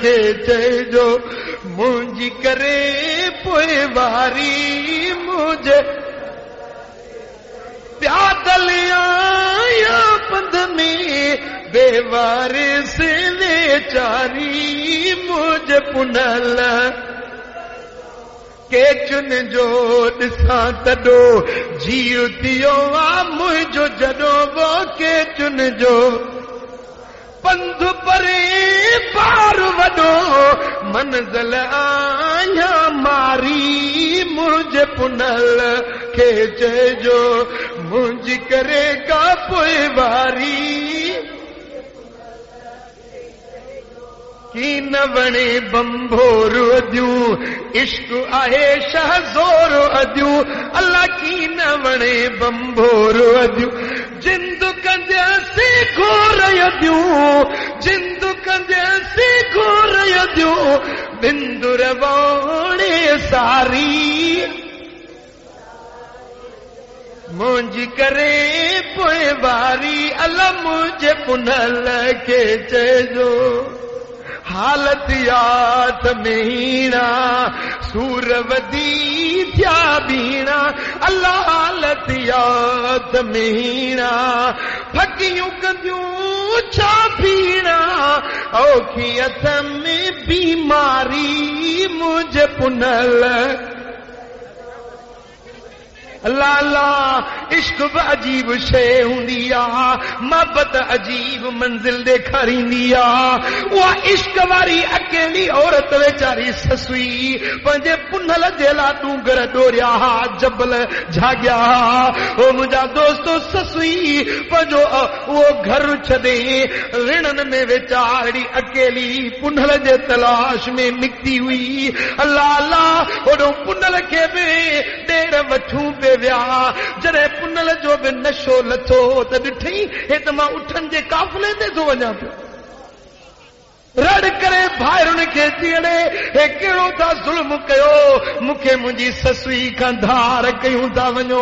खे चइजो मुंहिंजी करे पोइवारी मुझे प्यादल आया पंध में बेवारिस वेचारी मुझे पुनल के चुन जो ॾिसां तॾो जीउ थियो आ मुंहिंजो जॾो वो के चुन जो पंध परे पार वॾो मंज़िल आया मारी मुंहिंजे पुनल खे चइजो मुंहिंजी करे का पोइवारी की न वणे बंभोर अदियूं इश्क आहे शहज़ोर अदियूं अल्लाह की न वणे बंभोर अदियूं जिंद कंदसि घोर अदियूं जिंद कंदसि घोर अदियूं बिंदुर वणे सारी मुंहिंजी करे पोइवारी अल्लाह मुंहिंजे पुनल खे चइजो हालत याद में हीणा सूर वधी थिया बीणा अल्लाह हालत याद में हीणा फकियूं कंदियूं छा बीणा औखियत में बीमारी मुझे पुनल लाला इश्क बि अजीब शइ हूंदी आहे मोहबत अजीब मंज़िल ॾेखारींदी आहे उहा इश्क वारी अकेली औरत वेचारी ससुई पंहिंजे पुनल जे लाइ डूंगर डोरिया हा जबल जाॻिया ओ मुंहिंजा दोस्तो ससुई पंहिंजो उहो घर छॾे रिणनि में वेचारी अकेली पुनल जे तलाश में निकिती हुई अल्लाह अल्लाह ओॾो पुनल खे बि ॾेर वठूं पिए विया जॾहिं पुनल जो बि नशो लथो त ॾिठई हे त मां उठनि जे काफ़िले ते थो वञा पियो रड़ करे भाइरुनि खे चीड़े हे कहिड़ो था ज़ुल्म कयो मूंखे मुंहिंजी ससुई खां धार कयूं था वञो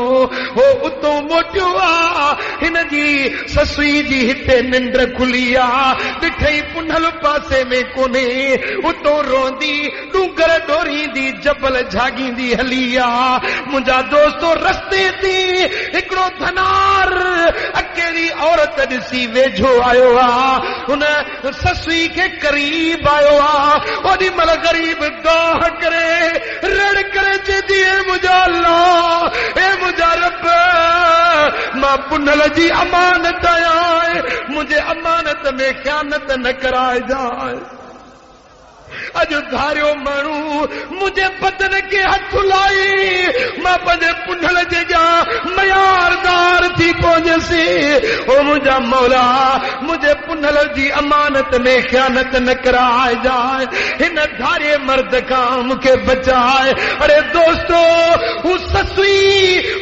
हो उतो मोटियो आहे हिन जी ससुई जी हिते निंड खुली आहे ॾिठई पुनल पासे में कोन्हे उतो रोंदी डूंगर डोरींदी जबल झागींदी हली आहे मुंहिंजा दोस्तो रस्ते ते हिकिड़ो धनार अकेली औरत ॾिसी वेझो आयो आहे हुन ससुई खे करीब आयो आहे ओॾी महिल ग़रीब गाह करे रड़ करे चइदी हे मुंहिंजा अल्लाह हे मुंहिंजा रब मां पुनल जी अमानत आहियां मुंहिंजे अमानत में ख़यानत न कराइजांइ अॼु धारियो माण्हू मुंहिंजे बदन खे हथ लाई मां पंहिंजे पुनल जे ॼां मयारदार थी पहुचसि ओ मुंहिंजा मौला मुंहिंजे पुनल जी अमानत में ख़यानत न कराइजांइ हिन धारे मर्द खां मूंखे बचाए अरे दोस्तो हू ससुई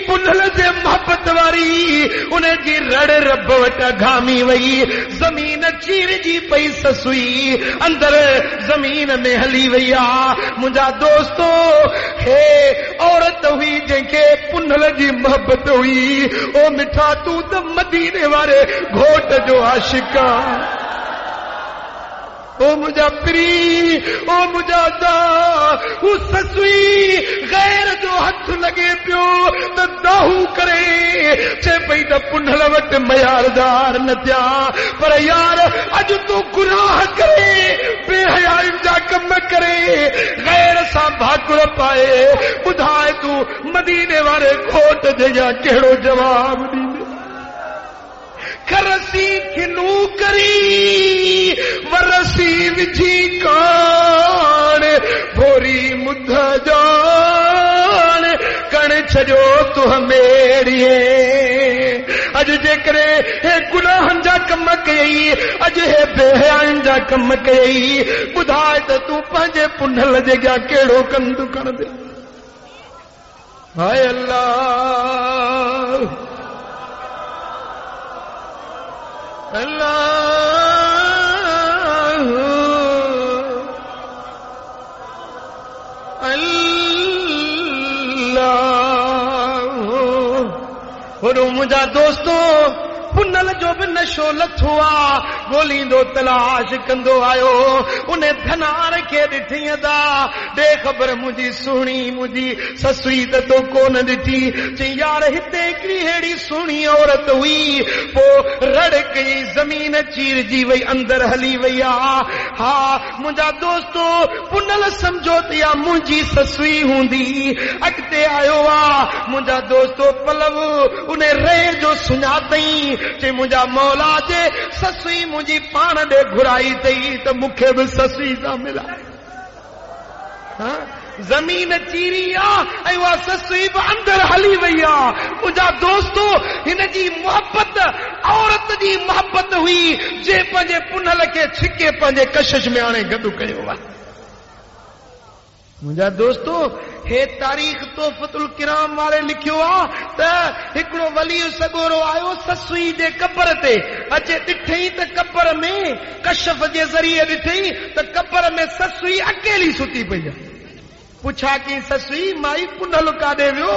पुनल जे मोहबत वारी उन जी रड़ रब वटि घामी वई ज़मीन चीरजी पई ससुई अंदर ज़मीन में हली वई आहे मुंहिंजा दोस्तो हे औरत हुई जंहिंखे पुनल जी मोहबत हुई ओ मिठा तूं त मदीने वारे घोट जो आशिक़ आहे ओ मुंहिंजा पीरी ओ मुंहिंजा दा हू ससुई गैर जो हथ लॻे पियो त दाहू करे चए पई त पुनल वटि मयारदार न थिया पर यार अॼु तूं गुनाह करे बेहयाई जा कम करे गैर सां भाकुर पाए ॿुधाए तूं मदीने वारे घोट जे जा कहिड़ो जवाब ॾींदे खरसी खिनू करी वरसी विझी कान भोरी मुध जान कण छॾियो तूं मेड़िए अॼु जेकरे हे गुनाहनि जा कम कयई अॼु हे बेहयाइन जा कम कयई ॿुधाए त तूं पंहिंजे पुनल जे अॻियां कहिड़ो कंदु कंदे हाय अल्लाह अल्लाह और मुंहिंजा दोस्तो पुनल जो बि नशो लथो आहे ॻोल्हींदो तलाश कंदो आयो उन्हें धनार खे ॾिठी अदा ॾे ख़बर मुंहिंजी सुहिणी मुंहिंजी ससुई त तो कोन ॾिठी चई यार हिते हिकिड़ी अहिड़ी सुहिणी औरत हुई पोइ रड़ कई ज़मीन चीरजी वई अंदर हली वई आहे हा मुंहिंजा दोस्तो पुनल सम्झो त या मुंहिंजी ससुई हूंदी अॻिते आयो आहे मुंहिंजा दोस्तो पलव उन रे जो सुञातई चई मुंहिंजा मौला जे ससुई मुंहिंजी पाण ॾे घुराई अथई त मूंखे बि ससुई सां मिलाए ज़मीन चीरी आहे ऐं उहा ससुई बि अंदर हली वई आहे मुंहिंजा दोस्तो हिन जी मोहबत औरत जी मोहबत हुई जे पंहिंजे पुनल खे छिके पंहिंजे कशिश में हाणे गॾु कयो आहे मुंहिंजा दोस्तो हे तारीख़ तोहफ़तुल किराम वारे लिखियो आहे त हिकिड़ो वली सगोरो आयो ससुई जे कब्र ते अचे ॾिठई त कब्र में कशफ जे ज़रिए ॾिठई त कब्र में ससुई अकेली सुती पई आहे पुछा की ससुई माई पुनल काॾे वियो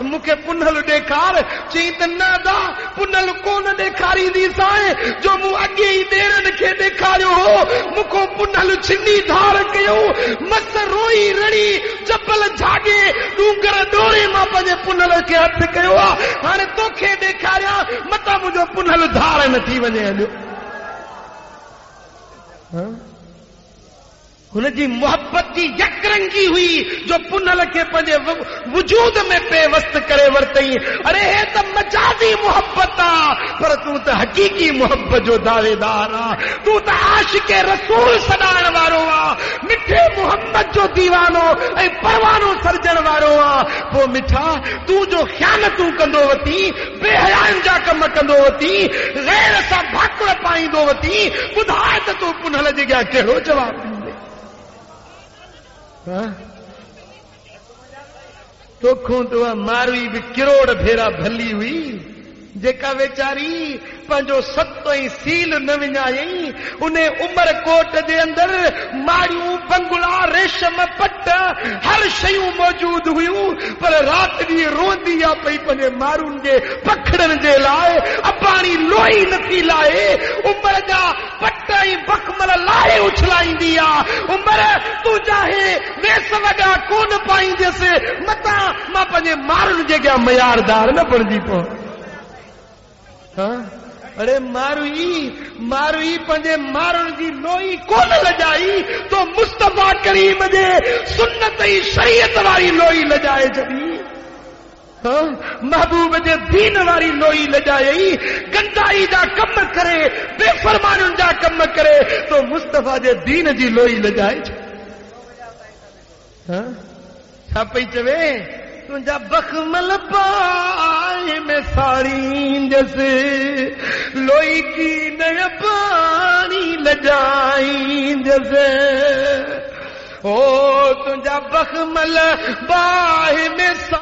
मूंखे पुनल ॾेखार चई त न दा पुनल कोन ॾेखारींदी साए जो मूं अॻे ई ॾेरनि खे ॾेखारियो हो मूंखो पुनल छिनी धार कयो मस रोई रड़ी चपल झागे डूंगर डोरे मां पंहिंजे पुनल खे हथ कयो आहे हाणे तोखे ॾेखारियां मतां मुंहिंजो पुनल धार नथी वञे हलियो हुनजी मोहब्बत जी यकरंगी हुई जो पुनल खे पंहिंजे वजूद में पेवस्त करे वरतई अरे हे त मजाजी मोहब्बत आहे पर तूं त हक़ीक़ी मोहब्बत जो दावेदार आहे तूं त आशिक़ रसूल सॾाइण वारो आहे मिठे मोहम्मद जो दीवानो ऐं परवानो सर्जण वारो आहे पोइ मिठा तूं जो ख़यानतूं कंदो वती बेहयानि जा कम कंदो वती गैर सां भाकुड़ पाईंदो वती ॿुधाए त तूं पुनल जे अॻियां कहिड़ो जवाबु तोखूं तो मारवी भी किरोड़ भेरा भली हुई जेका वेचारी पंहिंजो सतो ई सील न विञायई उन उमर कोट जे अंदर माड़ियूं बंगला रेशम पट हर शयूं मौजूद हुयूं पर रात ॾींहुं रोंदी आहे पई पंहिंजे मारुनि जे पखड़नि जे लाइ अबाणी लोही नथी लाहे उमर जा पट ऐं बखमल लाहे उछलाईंदी आहे उमर तूं चाहे वेस वॾा कोन पाईंदसि मतां मां पंहिंजे मारुनि जे अॻियां मयारदार न बणिजी पवां अरे मारुई पंहिंजे मारुनि जी लोही कोन लॼाई तो मुस्तफा करीम जे सुन्नत ई शरीयत वारी लोही लॼाए छॾी महबूब जे दीन वारी लोही लॼाई गंदाई जा कम करे बेफरमानुनि जा कम करे तो मुस्तफा जे दीन जी लोही लॼाए छा पई चवे तुंहिंजा बखमल पाए में साड़ींदस लोई की न पानी लजाईंदस ओ तुंहिंजा बखमल बाहि में